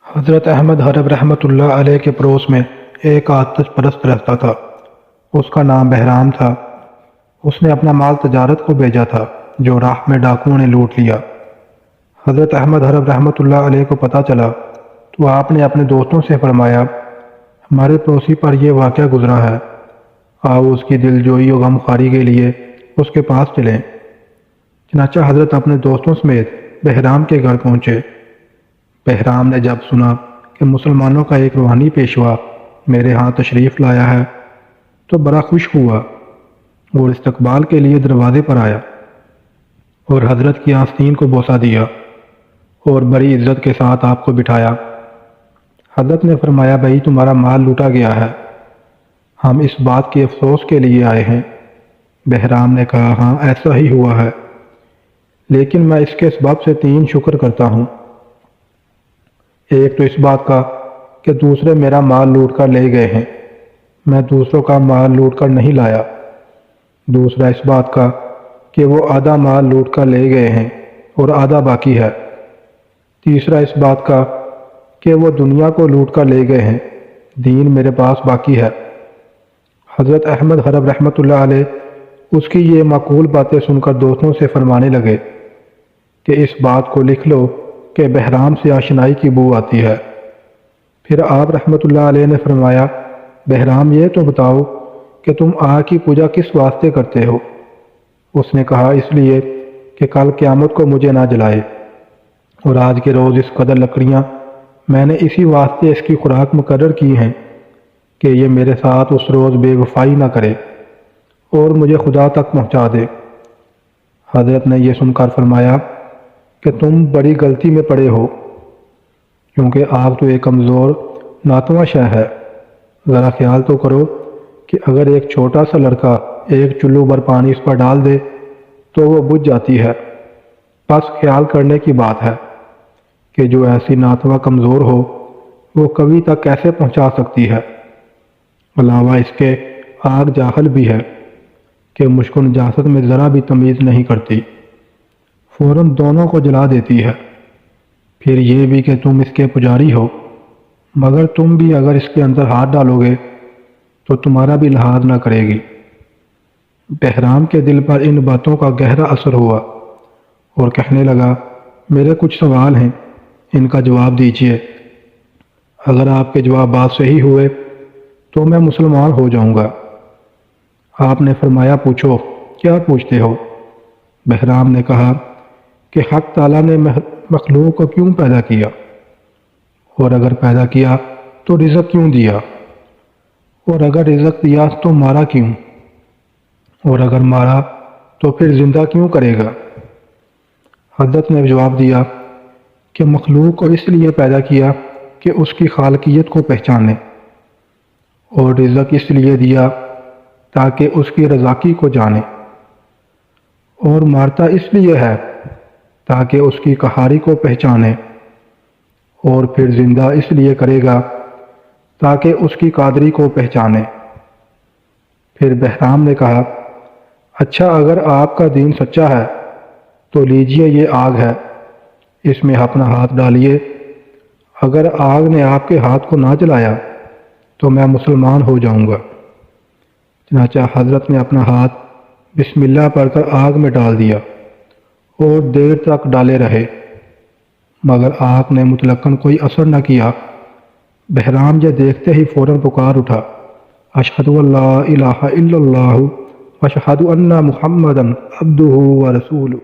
حضرت احمد حرب رحمۃ اللہ علیہ کے پڑوس میں ایک آتش پرست رہتا تھا۔ اس کا نام بہرام تھا۔ اس نے اپنا مال تجارت کو بھیجا تھا جو راہ میں ڈاکوؤں نے لوٹ لیا۔ حضرت احمد حرب رحمۃ اللہ علیہ کو پتہ چلا تو آپ نے اپنے دوستوں سے فرمایا، ہمارے پڑوسی پر یہ واقعہ گزرا ہے، آؤ اس کی دل جوئی و غم خواری کے لیے اس کے پاس چلیں۔ چنانچہ حضرت اپنے دوستوں سمیت بہرام کے گھر پہنچے۔ بہرام نے جب سنا کہ مسلمانوں کا ایک روحانی پیشوا میرے ہاں تشریف لایا ہے تو بڑا خوش ہوا اور استقبال کے لیے دروازے پر آیا اور حضرت کی آستین کو بوسہ دیا اور بڑی عزت کے ساتھ آپ کو بٹھایا۔ حضرت نے فرمایا، بھائی تمہارا مال لوٹا گیا ہے، ہم اس بات کے افسوس کے لیے آئے ہیں۔ بہرام نے کہا، ہاں ایسا ہی ہوا ہے، لیکن میں اس کے سبب سے 3 شکر کرتا ہوں۔ ایک تو اس بات کا کہ دوسرے میرا مال لوٹ کر لے گئے ہیں، میں دوسروں کا مال لوٹ کر نہیں لایا۔ دوسرا اس بات کا کہ وہ آدھا مال لوٹ کر لے گئے ہیں اور آدھا باقی ہے۔ تیسرا اس بات کا کہ وہ دنیا کو لوٹ کر لے گئے ہیں، دین میرے پاس باقی ہے۔ حضرت احمد حرب رحمۃ اللہ علیہ اس کی یہ معقول باتیں سن کر دوستوں سے فرمانے لگے کہ اس بات کو لکھ لو کہ بہرام سے آشنائی کی بو آتی ہے۔ پھر آپ رحمۃ اللہ علیہ نے فرمایا، بہرام یہ تو بتاؤ کہ تم آگ کی پوجا کس واسطے کرتے ہو؟ اس نے کہا، اس لیے کہ کل قیامت کو مجھے نہ جلائے، اور آج کے روز اس قدر لکڑیاں میں نے اسی واسطے اس کی خوراک مقرر کی ہیں کہ یہ میرے ساتھ اس روز بے وفائی نہ کرے اور مجھے خدا تک پہنچا دے۔ حضرت نے یہ سن کر فرمایا کہ تم بڑی غلطی میں پڑے ہو، کیونکہ آگ تو ایک کمزور ناتواں شے ہے۔ ذرا خیال تو کرو کہ اگر ایک چھوٹا سا لڑکا ایک چلو بھر پانی اس پر ڈال دے تو وہ بجھ جاتی ہے۔ بس خیال کرنے کی بات ہے کہ جو ایسی ناتواں کمزور ہو وہ کبھی تک کیسے پہنچا سکتی ہے۔ علاوہ اس کے آگ جاہل بھی ہے کہ مشک و نجاست میں ذرا بھی تمیز نہیں کرتی، فوراً دونوں کو جلا دیتی ہے۔ پھر یہ بھی کہ تم اس کے پجاری ہو، مگر تم بھی اگر اس کے اندر ہاتھ ڈالو گے تو تمہارا بھی لحاظ نہ کرے گی۔ بہرام کے دل پر ان باتوں کا گہرا اثر ہوا اور کہنے لگا، میرے کچھ سوال ہیں، ان کا جواب دیجیے۔ اگر آپ کے جوابات صحیح ہوئے تو میں مسلمان ہو جاؤں گا۔ آپ نے فرمایا، پوچھو، کیا پوچھتے ہو؟ بہرام نے کہا کہ حق تعالیٰ نے مخلوق کو کیوں پیدا کیا، اور اگر پیدا کیا تو رزق کیوں دیا، اور اگر رزق دیا تو مارا کیوں، اور اگر مارا تو پھر زندہ کیوں کرے گا؟ حضرت نے جواب دیا کہ مخلوق کو اس لیے پیدا کیا کہ اس کی خالقیت کو پہچانے، اور رزق اس لیے دیا تاکہ اس کی رضاکی کو جانے، اور مارتا اس لیے ہے تاکہ اس کی قہاری کو پہچانے، اور پھر زندہ اس لیے کرے گا تاکہ اس کی قادری کو پہچانے۔ پھر بہرام نے کہا، اچھا اگر آپ کا دین سچا ہے تو لیجئے یہ آگ ہے، اس میں اپنا ہاتھ ڈالیے، اگر آگ نے آپ کے ہاتھ کو نہ جلایا تو میں مسلمان ہو جاؤں گا۔ چنانچہ حضرت نے اپنا ہاتھ بسم اللہ پڑھ کر آگ میں ڈال دیا اور دیر تک ڈالے رہے، مگر آگ نے مطلقاً کوئی اثر نہ کیا۔ بہرام یہ دیکھتے ہی فوراً پکار اٹھا، اشہد ان لا الہ الا اللہ واشہد ان محمدا عبدہ ورسولہ۔